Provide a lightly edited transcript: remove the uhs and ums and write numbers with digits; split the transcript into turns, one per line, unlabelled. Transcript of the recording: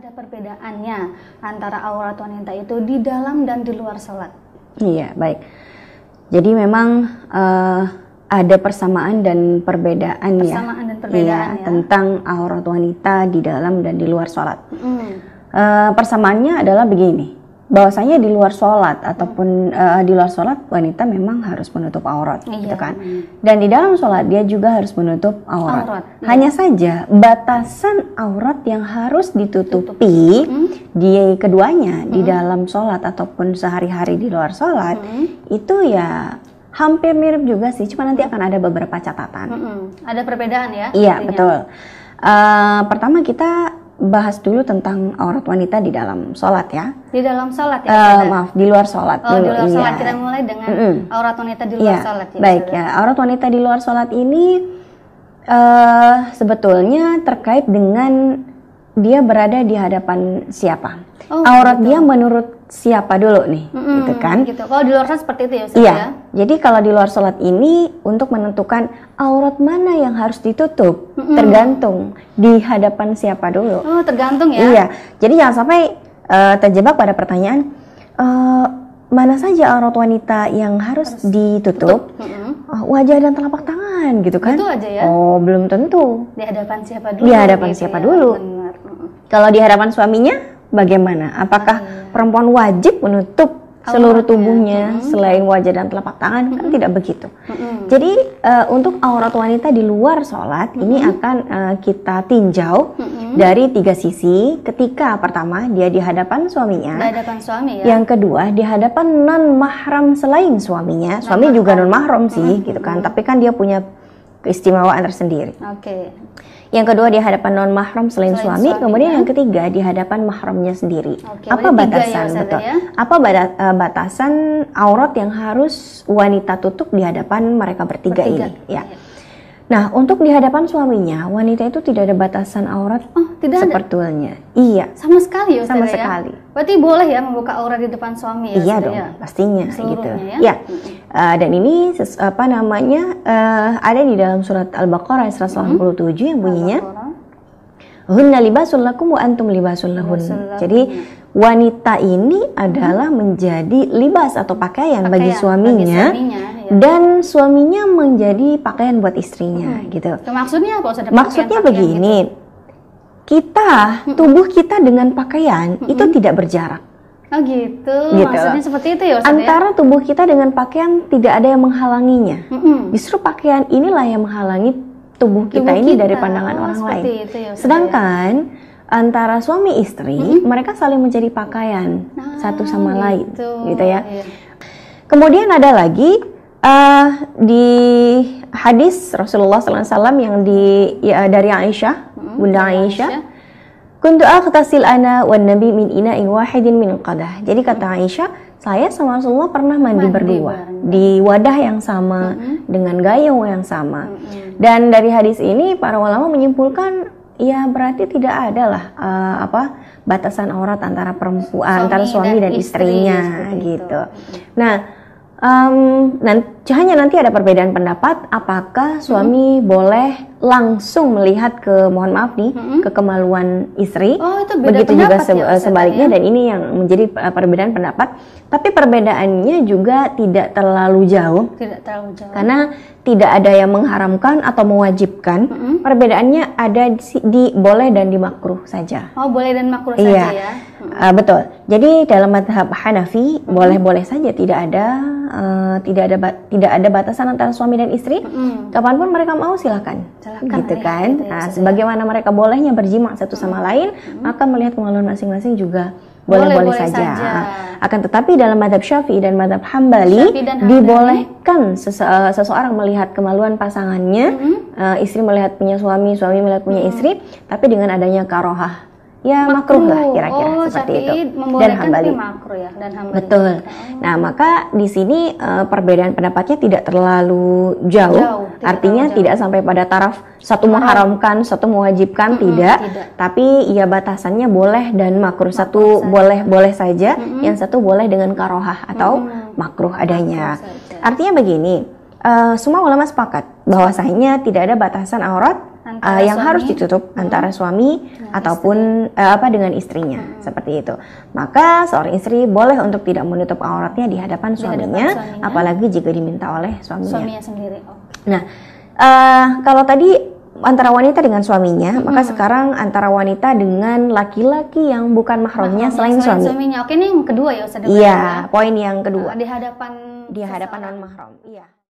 ada perbedaannya antara aurat wanita itu di dalam dan di luar sholat?
Iya, baik. Jadi memang ada persamaan dan perbedaan,
persamaan dan perbedaan ya,
tentang aurat wanita di dalam dan di luar sholat. Persamaannya adalah begini, bahwasanya di luar sholat ataupun di luar sholat wanita memang harus menutup aurat, gitu kan. Dan di dalam sholat dia juga harus menutup aurat. Hanya saja batasan aurat yang harus ditutupi di keduanya, di dalam sholat ataupun sehari-hari di luar sholat, itu ya hampir mirip juga sih, cuma nanti akan ada beberapa catatan.
Ada perbedaan ya?
Iya, betul. Pertama kita bahas dulu tentang aurat wanita di dalam sholat ya.
Di dalam sholat ya?
Maaf, di luar sholat.
Oh, di luar sholat. Kita mulai dengan aurat wanita di luar sholat ya?
Baik ya, aurat wanita di luar sholat ini sebetulnya terkait dengan dia berada di hadapan siapa. Aurat dia menurut siapa dulu nih, gitu kan?
Gitu. Kalau di luar sholat seperti itu ya, Ustaz,
iya.
Ya?
Jadi kalau di luar sholat ini untuk menentukan aurat mana yang harus ditutup, tergantung di hadapan siapa dulu.
Oh, tergantung ya?
Iya. Jadi jangan sampai terjebak pada pertanyaan mana saja aurat wanita yang harus ditutup, wajah dan telapak tangan, gitu kan?
Itu aja ya?
Oh, belum tentu.
Di hadapan siapa dulu?
Di hadapan
gitu
siapa
ya?
dulu?
Benar.
Kalau di hadapan suaminya, bagaimana? Apakah perempuan wajib menutup seluruh tubuhnya selain wajah dan telapak tangan? Kan tidak begitu. Jadi untuk aurat wanita di luar sholat ini akan kita tinjau dari 3 sisi. Ketika pertama dia di hadapan suaminya,
Di hadapan suami ya?
yang kedua di hadapan non mahram selain suaminya. Suami juga non mahram sih, gitu kan? Tapi kan dia punya keistimewaan tersendiri.
Oke.
Yang kedua di hadapan non mahram selain suami, kemudian yang ketiga di hadapan mahramnya sendiri. Apa batasan betul? Apa batasan aurat yang harus wanita tutup di hadapan mereka bertiga ini? Ya. Nah, untuk di hadapan suaminya, wanita itu tidak ada batasan aurat.
Oh, tidak
sebetulnya. Iya.
Sama sekali ya,
sama
ya?
sekali.
Berarti boleh ya membuka aurat di depan suami ya?
Iya dong, pastinya gitu.
Ya.
Dan ini ada di dalam surat Al-Baqarah 187 yang bunyinya hunna libasul lakum wa antum libasul lahun. Jadi wanita ini adalah menjadi libas atau pakaian bagi suaminya, dan suaminya menjadi pakaian buat istrinya, gitu.
Maksudnya apa?
Maksudnya begini, gitu. Tubuh kita dengan pakaian itu tidak berjarak.
Oh gitu. Maksudnya seperti itu ya, Ustaz,
antara tubuh kita dengan pakaian tidak ada yang menghalanginya. Justru pakaian inilah yang menghalangi tubuh kita ini dari pandangan orang lain.
Itu ya,
sedangkan antara suami istri mereka saling menjadi pakaian satu sama lain, gitu ya. Kemudian ada lagi di hadis Rasulullah SAW yang dari Aisyah, Bunda Aisyah, kuntu aghtasil ana wan nabi min ina'in wahidin min qadah. Jadi kata Aisyah, saya sama Rasulullah pernah mandi berdua di wadah yang sama dengan gayung yang sama. Dan dari hadis ini para ulama menyimpulkan ya berarti tidak ada lah batasan aurat antara perempuan, antara suami dan istrinya gitu. Nah, hanya nanti ada perbedaan pendapat apakah suami boleh langsung melihat ke kemaluan istri. Begitu juga sebaliknya, dan ini yang menjadi perbedaan pendapat. Tapi perbedaannya juga tidak terlalu jauh. Karena tidak ada yang mengharamkan atau mewajibkan. Perbedaannya ada di boleh dan di makruh saja.
Oh, boleh dan makruh saja ya.
Betul. Jadi dalam mazhab Hanafi boleh-boleh saja, tidak ada batasan antara suami dan istri. Kapanpun mereka mau silakan gitu kan. Sebagaimana mereka bolehnya berjima satu sama lain, maka melihat kemaluan masing-masing juga boleh-boleh saja. Akan tetapi dalam mazhab Syafi'i dan mazhab Hambali dibolehkan seseorang melihat kemaluan pasangannya, istri melihat punya suami, suami melihat punya istri, tapi dengan adanya karohah. Ya makruh lah kira-kira seperti itu. Dan Hambali. Betul. Nah, maka di sini perbedaan pendapatnya tidak terlalu jauh. Artinya tidak sampai pada taraf satu mengharamkan, satu mewajibkan, tidak. Tapi ya batasannya boleh dan makruh. Satu boleh saja, yang satu boleh dengan karohah atau makruh adanya. Artinya begini, semua ulama sepakat bahwasanya tidak ada batasan aurat yang harus ditutup antara suami ataupun dengan istrinya, seperti itu. Maka seorang istri boleh untuk tidak menutup auratnya di hadapan suaminya, apalagi jika diminta oleh suaminya
sendiri.
Nah, kalau tadi antara wanita dengan suaminya, maka sekarang antara wanita dengan laki-laki yang bukan mahramnya selain suaminya.
Oke, ini yang kedua ya Ustaz.
Iya, poin yang kedua.
Di hadapan
non mahram. Iya.